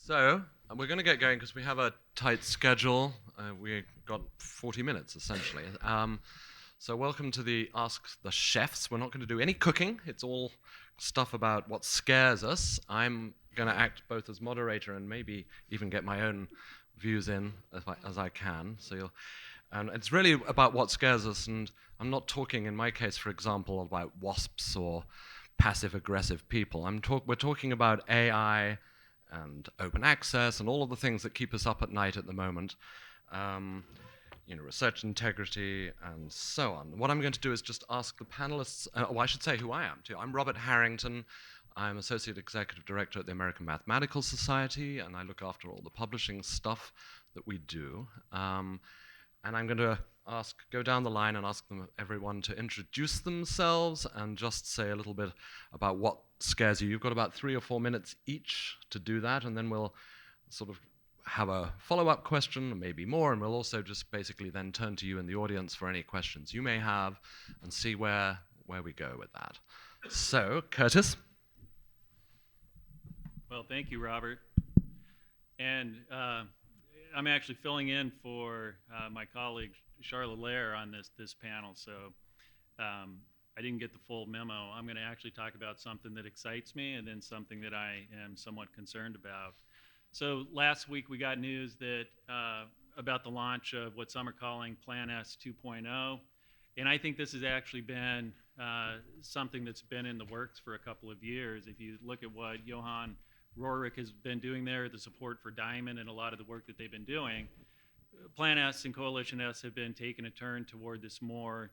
So we're going to get going because we have a tight schedule. We got 40 minutes essentially. So welcome to the Ask the Chefs. We're not going to do any cooking. It's all stuff about what scares us. I'm going to act both as moderator and maybe even get my own views in as I can. And it's really about what scares us. And I'm not talking, in my case, for example, about wasps or passive-aggressive people. We're talking about AI and open access and all of the things that keep us up at night at the moment. Research integrity and so on. What I'm going to do is just ask the panelists, I should say who I am too. I'm Robert Harington. I'm Associate Executive Director at the American Mathematical Society, and I look after all the publishing stuff that we do. And I'm going to go down the line and ask everyone to introduce themselves and just say a little bit about what scares you. You've got about 3 or 4 minutes each to do that, and then we'll sort of have a follow-up question, maybe more, and we'll also just basically then turn to you in the audience for any questions you may have and see where we go with that. So, Curtis. Well, thank you, Robert. And I'm actually filling in for my colleague Charlotte Lair on this panel, so I didn't get the full memo. I'm going to actually talk about something that excites me and then something that I am somewhat concerned about. So last week we got news that about the launch of what some are calling Plan S 2.0, and I think this has actually been something that's been in the works for a couple of years. If you look at what Johan Roerich has been doing there, the support for Diamond and a lot of the work that they've been doing, Plan S and Coalition S have been taking a turn toward this more,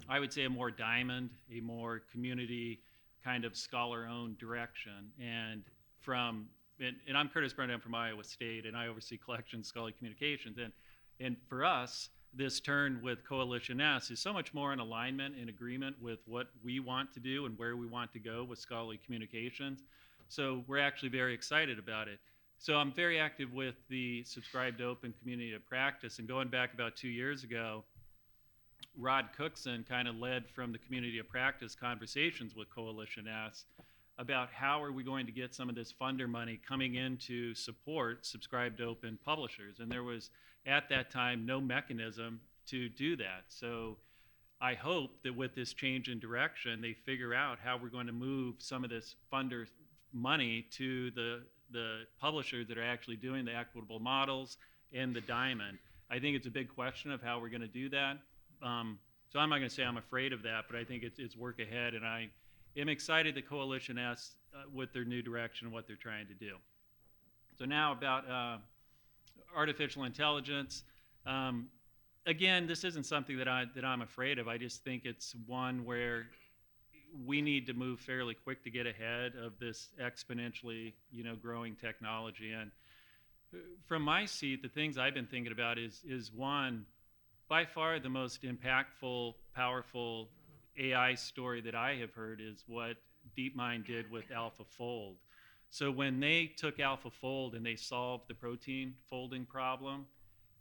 I would say, a more Diamond, a more community kind of scholar-owned direction. And I'm Curtis Brundy, I'm from Iowa State, and I oversee collections, scholarly communications. And for us, this turn with Coalition S is so much more in alignment and agreement with what we want to do and where we want to go with scholarly communications. So we're actually very excited about it. So I'm very active with the Subscribed Open Community of Practice, and going back about 2 years ago, Rod Cookson kind of led from the Community of Practice conversations with Coalition S about how are we going to get some of this funder money coming in to support Subscribed Open publishers. And there was, at that time, no mechanism to do that. So I hope that with this change in direction, they figure out how we're going to move some of this funder money to the publishers that are actually doing the equitable models and the Diamond. I think it's a big question of how we're going to do that. So I'm not going to say I'm afraid of that, but I think it's work ahead, and I am excited that Coalition S, with their new direction and what they're trying to do. So now about artificial intelligence. Again, this isn't something that I'm afraid of. I just think it's one where we need to move fairly quick to get ahead of this exponentially, growing technology. And from my seat, the things I've been thinking about is one, by far the most impactful, powerful AI story that I have heard is what DeepMind did with AlphaFold. So when they took AlphaFold and they solved the protein folding problem,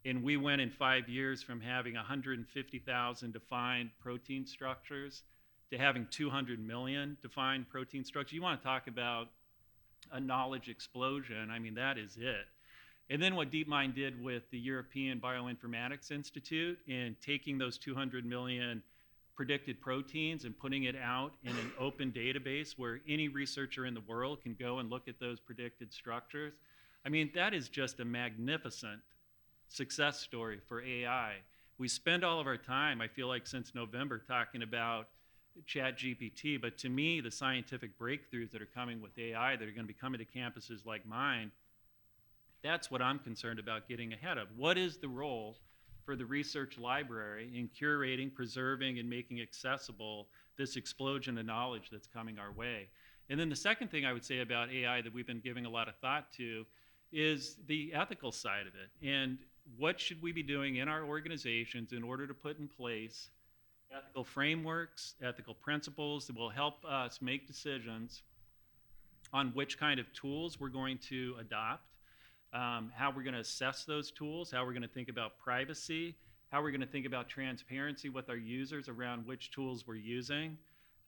and we went in 5 years from having 150,000 defined protein structures to having 200 million defined protein structures. You want to talk about a knowledge explosion. I mean, that is it. And then what DeepMind did with the European Bioinformatics Institute in taking those 200 million predicted proteins and putting it out in an open database where any researcher in the world can go and look at those predicted structures. I mean, that is just a magnificent success story for AI. We spend all of our time, I feel like since November, talking about ChatGPT, but to me, the scientific breakthroughs that are coming with AI that are going to be coming to campuses like mine, that's what I'm concerned about getting ahead of. What is the role for the research library in curating, preserving, and making accessible this explosion of knowledge that's coming our way? And then the second thing I would say about AI that we've been giving a lot of thought to is the ethical side of it. And what should we be doing in our organizations in order to put in place ethical frameworks, ethical principles that will help us make decisions on which kind of tools we're going to adopt, how we're going to assess those tools, how we're going to think about privacy, how we're going to think about transparency with our users around which tools we're using,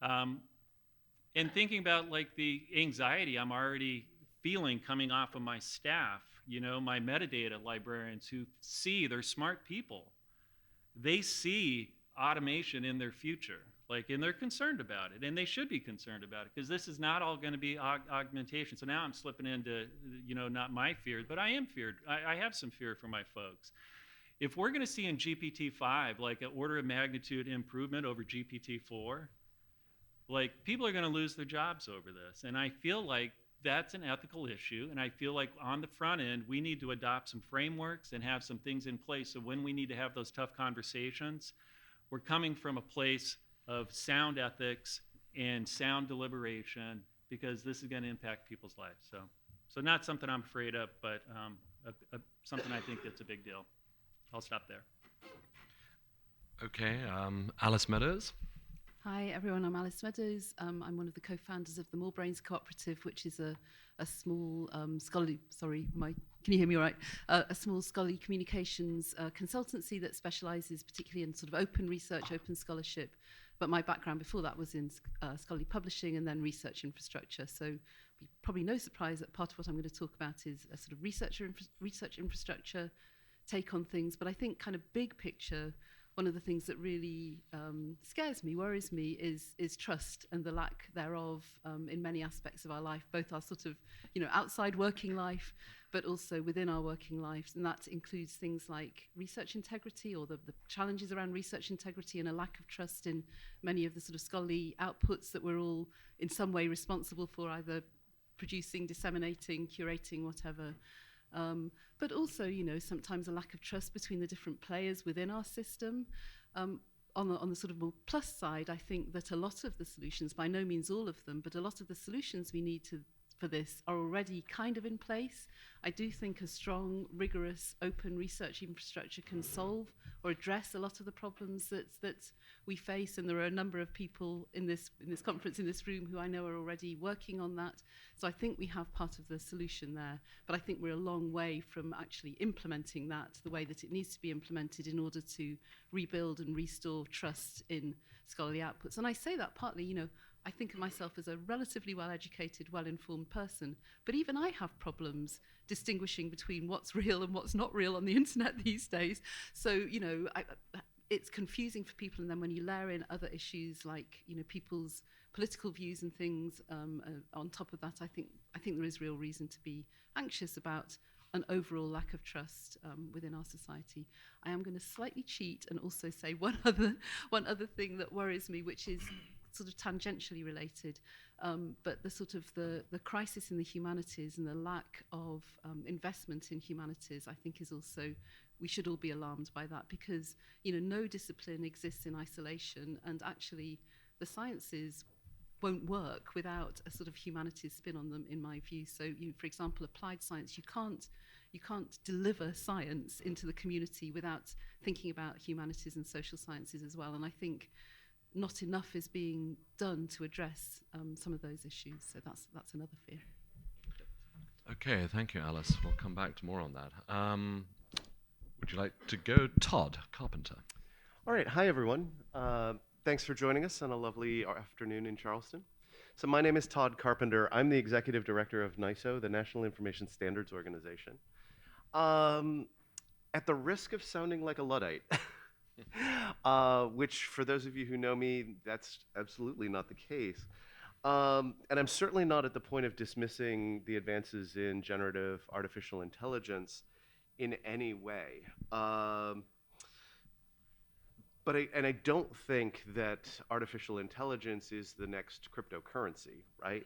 and thinking about like the anxiety I'm already feeling coming off of my staff, my metadata librarians who see, they're smart people. They see automation in their future, and they're concerned about it, and they should be concerned about it, because this is not all going to be augmentation. So now I'm slipping into, not my fear, but I am feared. I have some fear for my folks. If we're going to see in GPT-5 like an order of magnitude improvement over GPT-4, people are going to lose their jobs over this. And I feel like that's an ethical issue. And I feel like on the front end, we need to adopt some frameworks and have some things in place. So when we need to have those tough conversations, we're coming from a place of sound ethics and sound deliberation, because this is going to impact people's lives. So not something I'm afraid of, but something I think that's a big deal. I'll stop there. Okay, Alice Meadows. Hi everyone, I'm Alice Meadows. I'm one of the co-founders of the MoreBrains Cooperative, which is a small scholarly, can you hear me all right? A small scholarly communications consultancy that specialises particularly in sort of open research, open scholarship. But my background before that was in scholarly publishing and then research infrastructure. So probably no surprise that part of what I'm going to talk about is a sort of research infrastructure take on things. But I think kind of big picture, one of the things that really scares me, worries me, is trust and the lack thereof in many aspects of our life, both our sort of, outside working life, but also within our working lives. And that includes things like research integrity, or the challenges around research integrity, and a lack of trust in many of the sort of scholarly outputs that we're all in some way responsible for, either producing, disseminating, curating, whatever. But also, sometimes a lack of trust between the different players within our system. On the sort of more plus side, I think that a lot of the solutions, by no means all of them, but a lot of the solutions we need for this are already kind of in place. I do think a strong, rigorous, open research infrastructure can solve or address a lot of the problems that we face, and there are a number of people in this conference, in this room, who I know are already working on that. So I think we have part of the solution there, but I think we're a long way from actually implementing that the way that it needs to be implemented in order to rebuild and restore trust in scholarly outputs. And I say that partly, I think of myself as a relatively well-educated, well-informed person, but even I have problems distinguishing between what's real and what's not real on the internet these days. So, it's confusing for people, and then when you layer in other issues like, people's political views and things on top of that, I think there is real reason to be anxious about an overall lack of trust within our society. I am going to slightly cheat and also say one other thing that worries me, which is sort of tangentially related, but the sort of the crisis in the humanities and the lack of investment in humanities, I think, is also, we should all be alarmed by that, because no discipline exists in isolation, and actually the sciences won't work without a sort of humanities spin on them, in my view. So, for example, applied science, you can't deliver science into the community without thinking about humanities and social sciences as well. And I think not enough is being done to address some of those issues. So that's another fear. Okay, thank you, Alice. We'll come back to more on that. Would you like to go, Todd Carpenter? All right, hi everyone. Thanks for joining us on a lovely afternoon in Charleston. So my name is Todd Carpenter. I'm the Executive Director of NISO, the National Information Standards Organization. At the risk of sounding like a Luddite, which for those of you who know me, that's absolutely not the case. And I'm certainly not at the point of dismissing the advances in generative artificial intelligence in any way. But I don't think that artificial intelligence is the next cryptocurrency, right?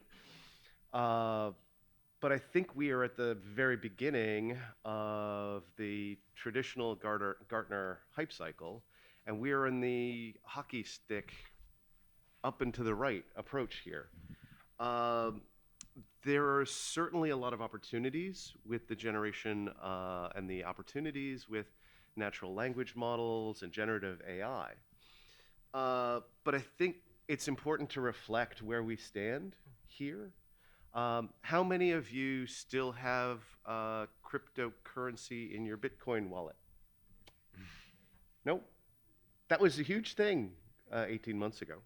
But I think we are at the very beginning of the traditional Gartner hype cycle, and we are in the hockey stick up and to the right approach here. There are certainly a lot of opportunities with the generation and the opportunities with natural language models and generative AI. But I think it's important to reflect where we stand here. How many of you still have cryptocurrency in your Bitcoin wallet? Nope. That was a huge thing 18 months ago.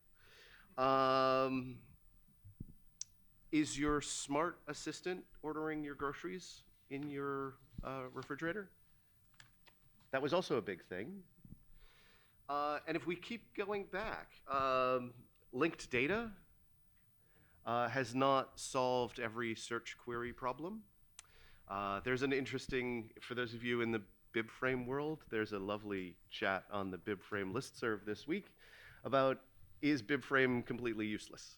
Is your smart assistant ordering your groceries in your refrigerator? That was also a big thing. And if we keep going back, linked data has not solved every search query problem. There's an interesting, for those of you in the BibFrame world, there's a lovely chat on the BibFrame listserv this week about, is BibFrame completely useless?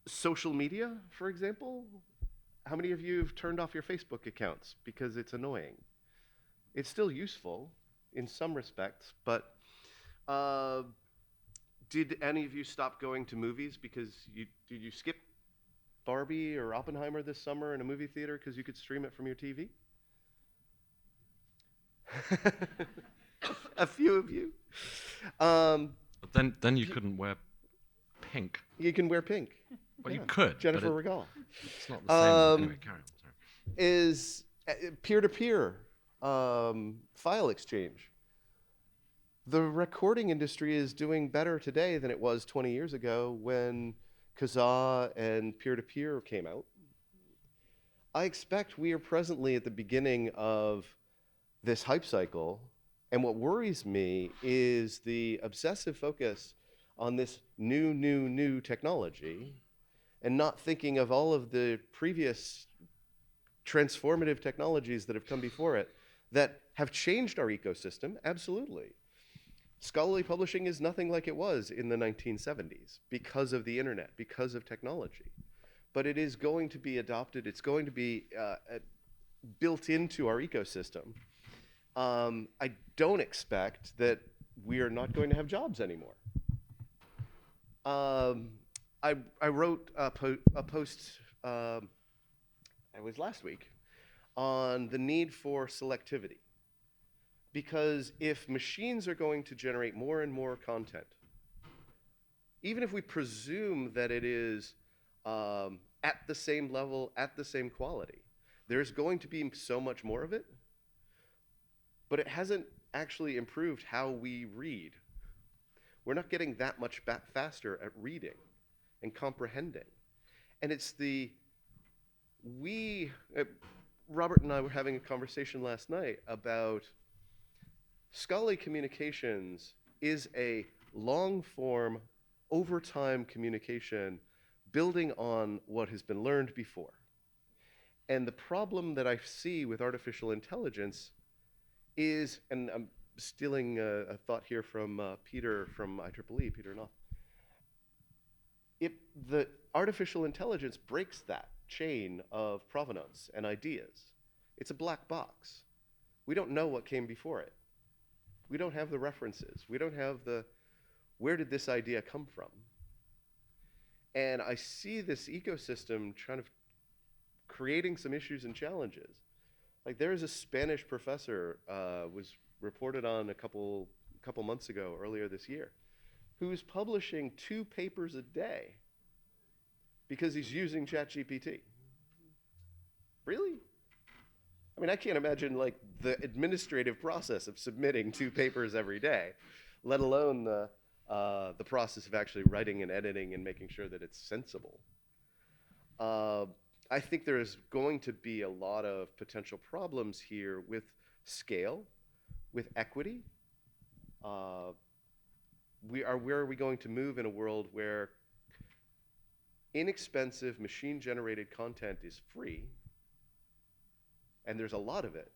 Social media, for example. How many of you have turned off your Facebook accounts because it's annoying? It's still useful in some respects, but did any of you stop going to movies because did you skip Barbie or Oppenheimer this summer in a movie theater because you could stream it from your TV? A few of you. But then you couldn't wear pink. You can wear pink. Well, you could. Jennifer but Regal. it's not the same. Anyway, carry on. Sorry. Is peer-to-peer file exchange. The recording industry is doing better today than it was 20 years ago when Kazaa and peer-to-peer came out. I expect we are presently at the beginning of this hype cycle, and what worries me is the obsessive focus on this new technology and not thinking of all of the previous transformative technologies that have come before it that have changed our ecosystem, absolutely. Scholarly publishing is nothing like it was in the 1970s because of the internet, because of technology. But it is going to be adopted, it's going to be built into our ecosystem. I don't expect that we are not going to have jobs anymore. I wrote a post, it was last week, on the need for selectivity. Because if machines are going to generate more and more content, even if we presume that it is at the same level, at the same quality, there's going to be so much more of it, but it hasn't actually improved how we read. We're not getting that much faster at reading and comprehending. And it's Robert and I were having a conversation last night about scholarly communications is a long-form, over-time communication building on what has been learned before. And the problem that I see with artificial intelligence is, and I'm stealing a thought here from Peter from IEEE, Peter Knopf, the artificial intelligence breaks that chain of provenance and ideas. It's a black box. We don't know what came before it. We don't have the references. We don't have where did this idea come from? And I see this ecosystem kind of creating some issues and challenges. Like there is a Spanish professor, was reported on a couple months ago, earlier this year, who's publishing 2 papers a day because he's using ChatGPT. Really? I mean, I can't imagine like the administrative process of submitting 2 papers every day, let alone the process of actually writing and editing and making sure that it's sensible. I think there's going to be a lot of potential problems here with scale, with equity. Where are we going to move in a world where inexpensive machine-generated content is free, and there's a lot of it,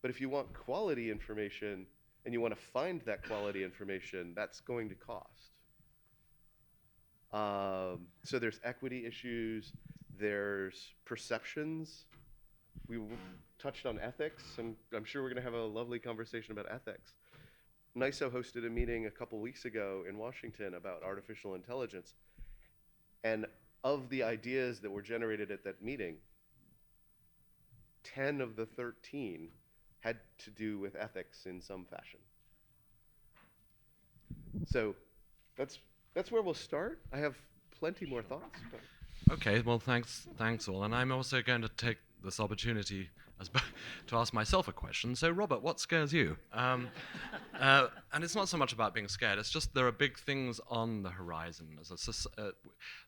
but if you want quality information and you want to find that quality information, that's going to cost. So there's equity issues, there's perceptions. We touched on ethics, and I'm sure we're going to have a lovely conversation about ethics. NISO hosted a meeting a couple weeks ago in Washington about artificial intelligence, and of the ideas that were generated at that meeting, 10 of the 13 had to do with ethics in some fashion. So that's where we'll start. I have plenty more thoughts. But. Okay, well, thanks all. And I'm also going to take this opportunity to ask myself a question. So, Robert, what scares you? And it's not so much about being scared. It's just there are big things on the horizon.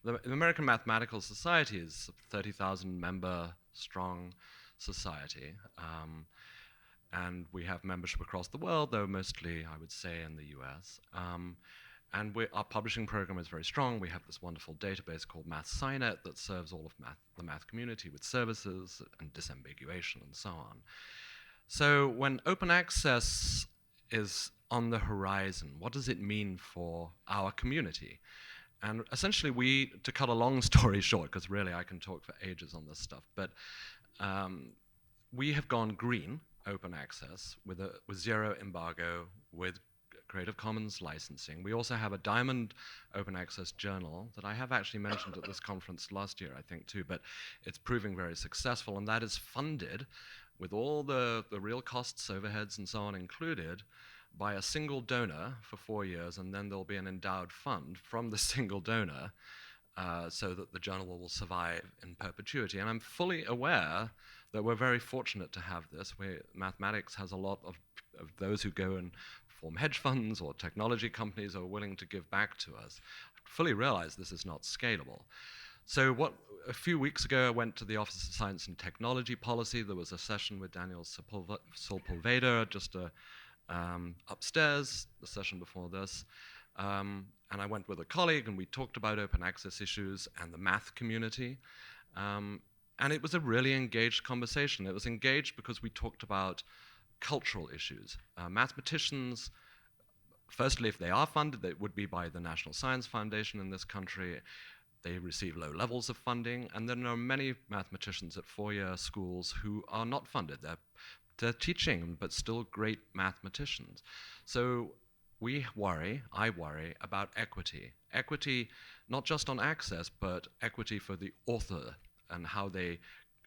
The American Mathematical Society is a 30,000 member strong society. And we have membership across the world, though mostly, I would say, in the US. And our publishing program is very strong. We have this wonderful database called MathSciNet that serves all of the math community with services and disambiguation and so on. So when open access is on the horizon, what does it mean for our community? And essentially, to cut a long story short, because really I can talk for ages on this stuff, but we have gone green open access with zero embargo, with Creative Commons licensing. We also have a diamond open access journal that I have actually mentioned at this conference last year, I think, too, but it's proving very successful, and that is funded with all the real costs, overheads, and so on included by a single donor for 4 years, and then there'll be an endowed fund from the single donor so that the journal will survive in perpetuity. And I'm fully aware that we're very fortunate to have this. Mathematics has a lot of those who go and form hedge funds or technology companies are willing to give back to us. I fully realize this is not scalable. So a few weeks ago, I went to the Office of Science and Technology Policy. There was a session with Daniel Sepulveda just upstairs, the session before this. And I went with a colleague, and we talked about open access issues and the math community. And it was a really engaged conversation. It was engaged because we talked about cultural issues. Mathematicians, firstly, if they are funded, it would be by the National Science Foundation in this country. They receive low levels of funding, and then there are many mathematicians at four-year schools who are not funded. They're teaching, but still great mathematicians. So I worry about equity. Equity, not just on access, but equity for the author and how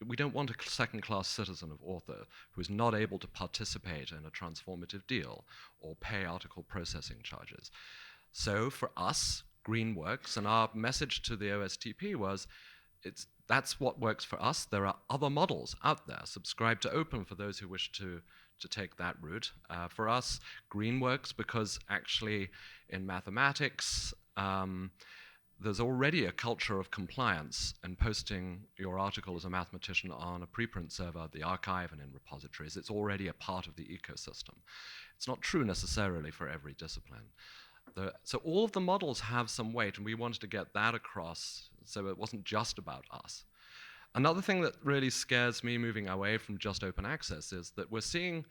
we don't want a second-class citizen of author who is not able to participate in a transformative deal or pay article processing charges. So for us, green works, and our message to the OSTP was, that's what works for us. There are other models out there. Subscribe to open for those who wish to take that route. For us, green works because actually in mathematics, there's already a culture of compliance and posting your article as a mathematician on a preprint server, the archive, and in repositories. It's already a part of the ecosystem. It's not true necessarily for every discipline. So all of the models have some weight, and we wanted to get that across so it wasn't just about us. Another thing that really scares me moving away from just open access is that we're seeing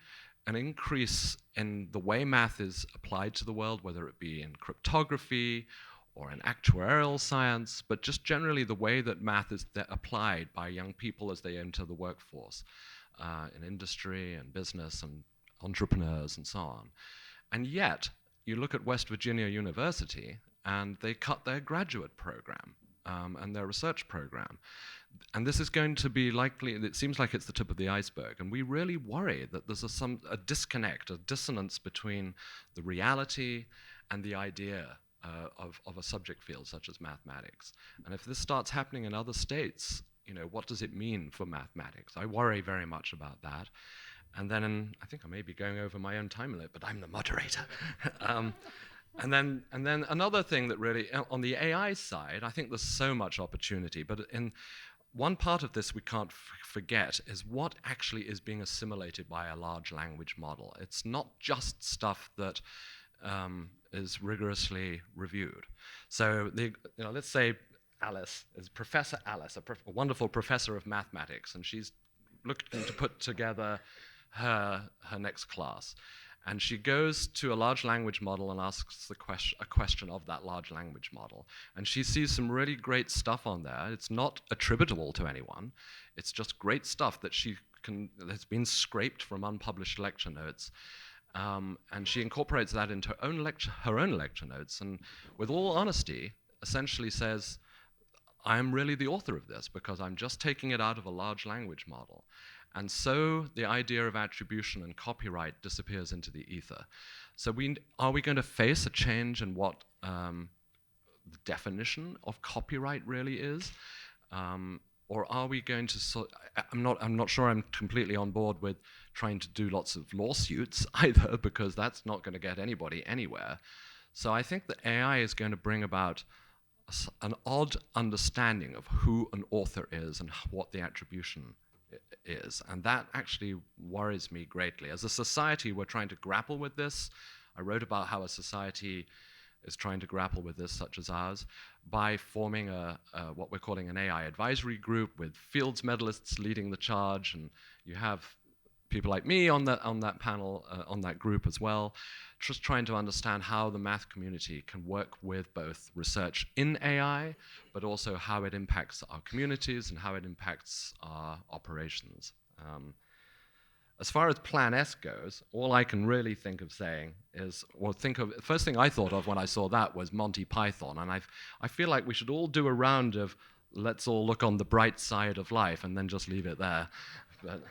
an increase in the way math is applied to the world, whether it be in cryptography or in actuarial science, but just generally the way that math is applied by young people as they enter the workforce in industry and business and entrepreneurs and so on. And yet, you look at West Virginia University, and they cut their graduate program and their research program. And this is going to be likely, it seems like it's the tip of the iceberg, and we really worry that there's a disconnect, a dissonance between the reality and the idea of a subject field such as mathematics. And if this starts happening in other states, what does it mean for mathematics? I worry very much about that. And then, I think I may be going over my own time limit, but I'm the moderator. And then another thing that really, on the AI side, I think there's so much opportunity, but in one part of this we can't forget is what actually is being assimilated by a large language model. It's not just stuff that is rigorously reviewed. So let's say Alice is Professor Alice, a wonderful professor of mathematics, and she's looking to put together her next class. And she goes to a large language model and asks a question of that large language model. And she sees some really great stuff on there. It's not attributable to anyone. It's just great stuff that has been scraped from unpublished lecture notes. And she incorporates that into her own lecture notes. And with all honesty, essentially says, I'm really the author of this because I'm just taking it out of a large language model. And so the idea of attribution and copyright disappears into the ether. So are we going to face a change in what the definition of copyright really is? Or are we going to I'm not sure I'm completely on board with trying to do lots of lawsuits either, because that's not going to get anybody anywhere. So I think that AI is going to bring about an odd understanding of who an author is and what the attribution is. And that actually worries me greatly. As a society, we're trying to grapple with this. I wrote about how a society is trying to grapple with this, such as ours, by forming what we're calling an AI advisory group with Fields medalists leading the charge, and you have people like me on that panel, on that group as well, just trying to understand how the math community can work with both research in AI, but also how it impacts our communities and how it impacts our operations. As far as Plan S goes, all I can really think of saying is, the first thing I thought of when I saw that was Monty Python, and I feel like we should all do a round of let's all look on the bright side of life and then just leave it there. But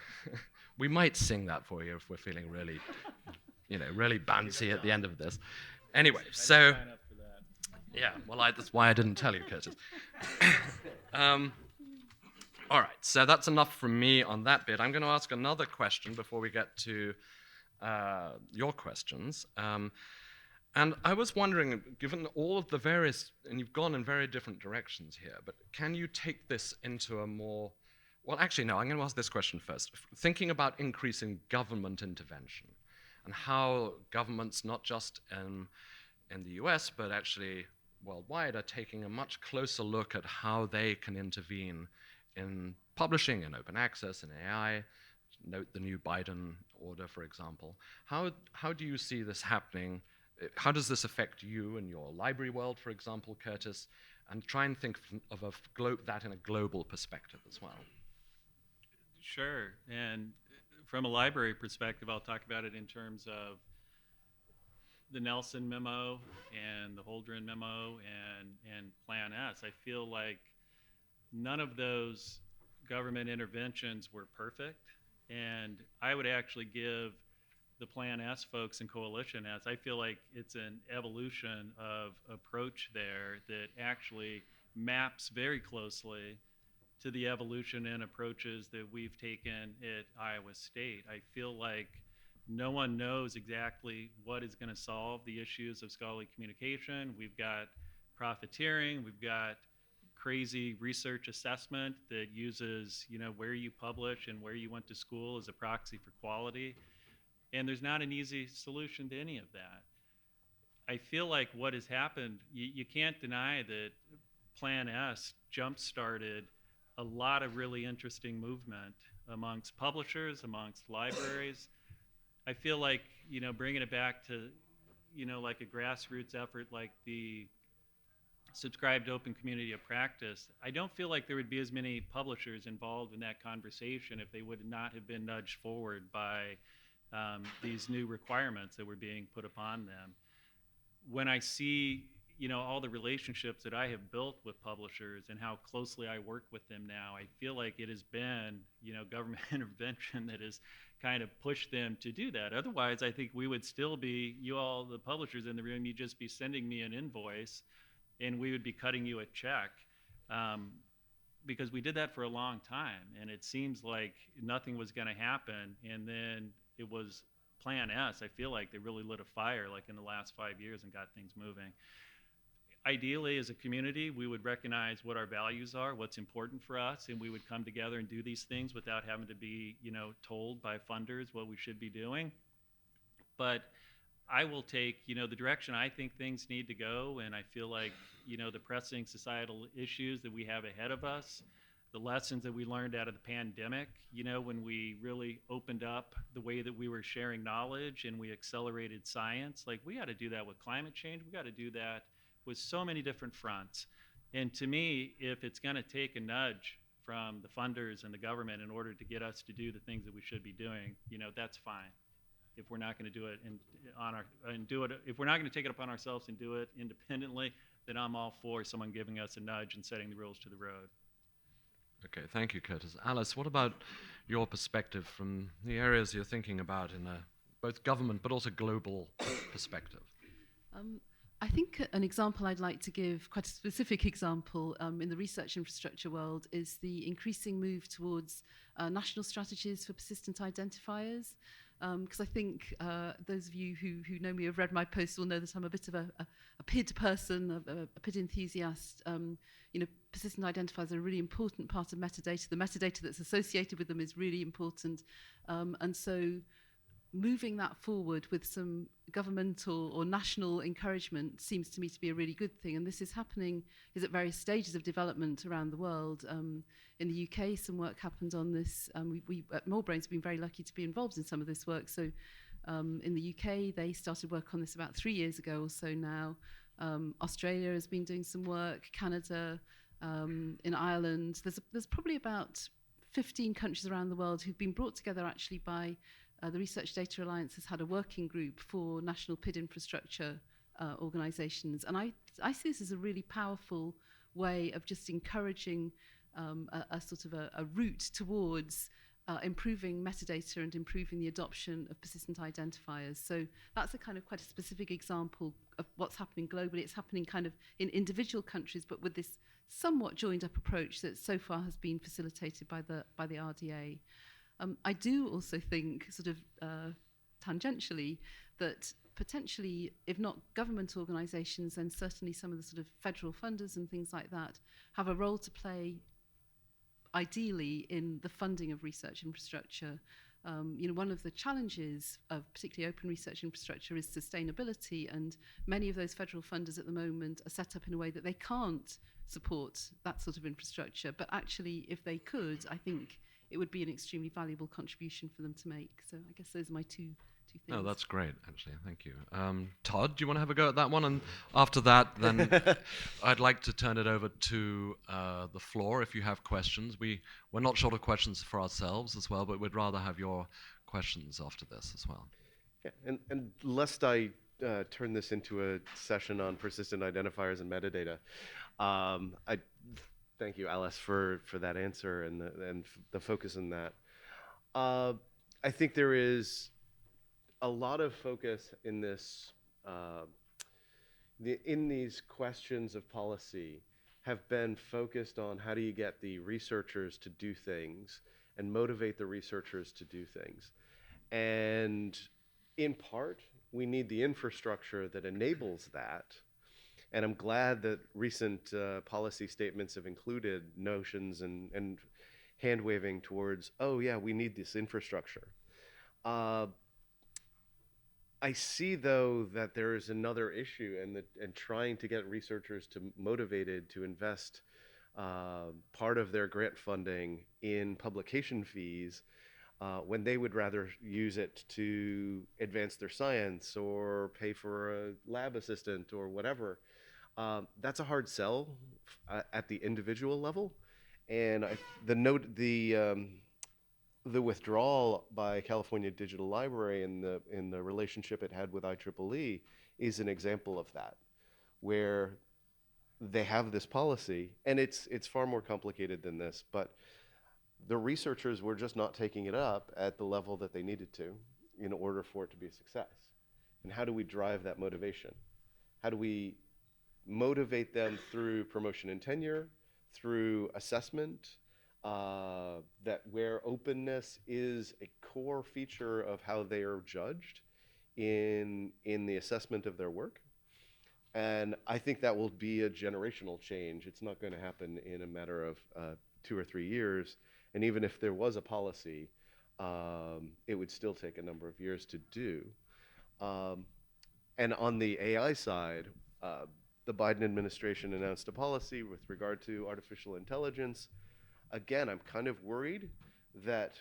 we might sing that for you if we're feeling really, really bouncy at the end of this. Anyway, so yeah, well, that's why I didn't tell you, Curtis. All right, so that's enough from me on that bit. I'm going to ask another question before we get to your questions. And I was wondering, given all of the various, and you've gone in very different directions here, but can you take this into a more, well, actually, no, I'm going to ask this question first. Thinking about increasing government intervention and how governments, not just in the US, but actually worldwide, are taking a much closer look at how they can intervene in publishing and open access and AI. Note the new Biden order, for example. How do you see this happening? How does this affect you and your library world, for example, Curtis? And try and think of that in a global perspective as well. Sure. And from a library perspective, I'll talk about it in terms of the Nelson memo and the Holdren memo and Plan S. I feel like none of those government interventions were perfect, and I would actually give the Plan S folks and Coalition S, I feel like it's an evolution of approach there that actually maps very closely to the evolution and approaches that we've taken at Iowa State. I feel like no one knows exactly what is going to solve the issues of scholarly communication. We've got profiteering, we've got crazy research assessment that uses, where you publish and where you went to school as a proxy for quality. And there's not an easy solution to any of that. I feel like what has happened, you can't deny that Plan S jump-started a lot of really interesting movement amongst publishers, amongst libraries. I feel like, bringing it back to, like a grassroots effort like the Subscribed Open Community of Practice, I don't feel like there would be as many publishers involved in that conversation if they would not have been nudged forward by these new requirements that were being put upon them. When I see, all the relationships that I have built with publishers and how closely I work with them now, I feel like it has been, government intervention that has kind of pushed them to do that. Otherwise, I think we would still be, you all, the publishers in the room, you'd just be sending me an invoice and we would be cutting you a check. Because we did that for a long time, and it seems like nothing was going to happen. And then it was Plan S. I feel like they really lit a fire, like in the last 5 years, and got things moving. Ideally, as a community, we would recognize what our values are, what's important for us, and we would come together and do these things without having to be, told by funders what we should be doing. But I will take, the direction I think things need to go, and I feel like, the pressing societal issues that we have ahead of us, the lessons that we learned out of the pandemic, when we really opened up the way that we were sharing knowledge and we accelerated science, like we got to do that with climate change. We got to do that with so many different fronts. And to me, if it's going to take a nudge from the funders and the government in order to get us to do the things that we should be doing, that's fine. If we're not going to do it if we're not going to take it upon ourselves and do it independently, then I'm all for someone giving us a nudge and setting the rules to the road. Okay, thank you, Curtis. Alice, what about your perspective from the areas you're thinking about in a both government but also global perspective? I think an example I'd like to give, quite a specific example in the research infrastructure world, is the increasing move towards national strategies for persistent identifiers. Because I think those of you who know me, have read my posts, will know that I'm a bit of a PID person, a PID enthusiast. Persistent identifiers are a really important part of metadata. The metadata that's associated with them is really important. And so moving that forward with some governmental or national encouragement seems to me to be a really good thing. And this is at various stages of development around the world. In the UK, some work happened on this. We at MoreBrains have been very lucky to be involved in some of this work. So in the UK, they started work on this about 3 years ago or so now. Australia has been doing some work, Canada, in Ireland. There's probably about 15 countries around the world who've been brought together actually by the Research Data Alliance has had a working group for national PID infrastructure organisations. And I see this as a really powerful way of just encouraging a sort of a route towards improving metadata and improving the adoption of persistent identifiers. So that's a kind of quite a specific example of what's happening globally. It's happening kind of in individual countries, but with this somewhat joined up approach that so far has been facilitated by the RDA. I do also think, sort of tangentially, that potentially, if not government organisations, then certainly some of the sort of federal funders and things like that have a role to play, ideally, in the funding of research infrastructure. One of the challenges of particularly open research infrastructure is sustainability, and many of those federal funders at the moment are set up in a way that they can't support that sort of infrastructure. But actually, if they could, I think it would be an extremely valuable contribution for them to make. So I guess those are my two things. Oh, that's great, actually. Thank you. Todd, do you want to have a go at that one? And after that, then I'd like to turn it over to the floor if you have questions. We're not short of questions for ourselves as well, but we'd rather have your questions after this as well. Yeah, and lest I turn this into a session on persistent identifiers and metadata, I thank you, Alice, for that answer and the focus on that. I think there is a lot of focus in this, in these questions of policy have been focused on how do you get the researchers to do things and motivate the researchers to do things. And in part, we need the infrastructure that enables that. And I'm glad that recent policy statements have included notions and hand-waving towards, oh yeah, we need this infrastructure. I see, though, that there is another issue, and trying to get researchers motivated to invest part of their grant funding in publication fees when they would rather use it to advance their science or pay for a lab assistant or whatever. That's a hard sell at the individual level, and the withdrawal by California Digital Library in the relationship it had with IEEE is an example of that, where they have this policy, and it's far more complicated than this, but the researchers were just not taking it up at the level that they needed to in order for it to be a success. And how do we drive that motivation? How do we motivate them through promotion and tenure, through assessment, that where openness is a core feature of how they are judged in the assessment of their work? And I think that will be a generational change. It's not going to happen in a matter of 2 or 3 years. And even if there was a policy, it would still take a number of years to do. And on the AI side, the Biden administration announced a policy with regard to artificial intelligence. Again, I'm kind of worried that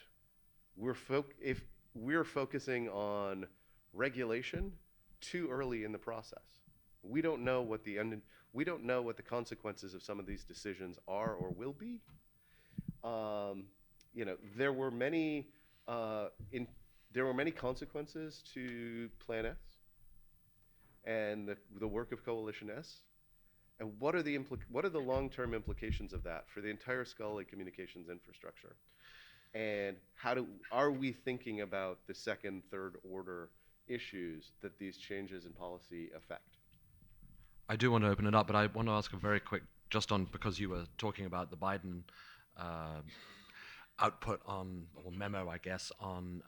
if we're focusing on regulation too early in the process. We don't know what the consequences of some of these decisions are or will be. There were many consequences to Plan S and the work of Coalition S. And what are the long-term implications of that for the entire scholarly communications infrastructure? And are we thinking about the second, third order issues that these changes in policy affect? I do want to open it up, but I want to ask a very quick, just on, because you were talking about the Biden output on, or memo, I guess, on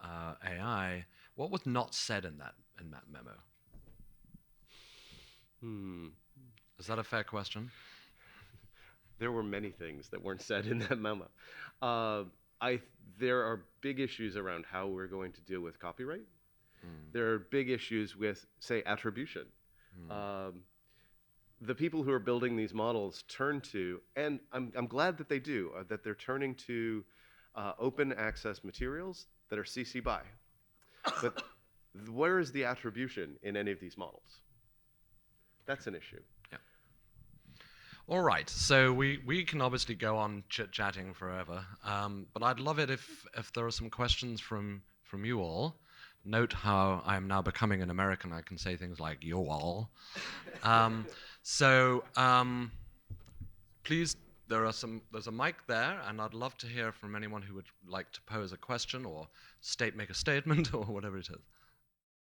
AI. What was not said in that memo? Is that a fair question? There were many things that weren't said in that memo. There are big issues around how we're going to deal with copyright. There are big issues with, say, attribution. The people who are building these models turn to, and I'm glad that they do, that they're turning to open access materials that are CC BY. But where is the attribution in any of these models? That's an issue. All right, so we can obviously go on chit-chatting forever, but I'd love it if there are some questions from you all. Note how I am now becoming an American. I can say things like "you all." Please, there's a mic there, and I'd love to hear from anyone who would like to pose a question or make a statement or whatever it is.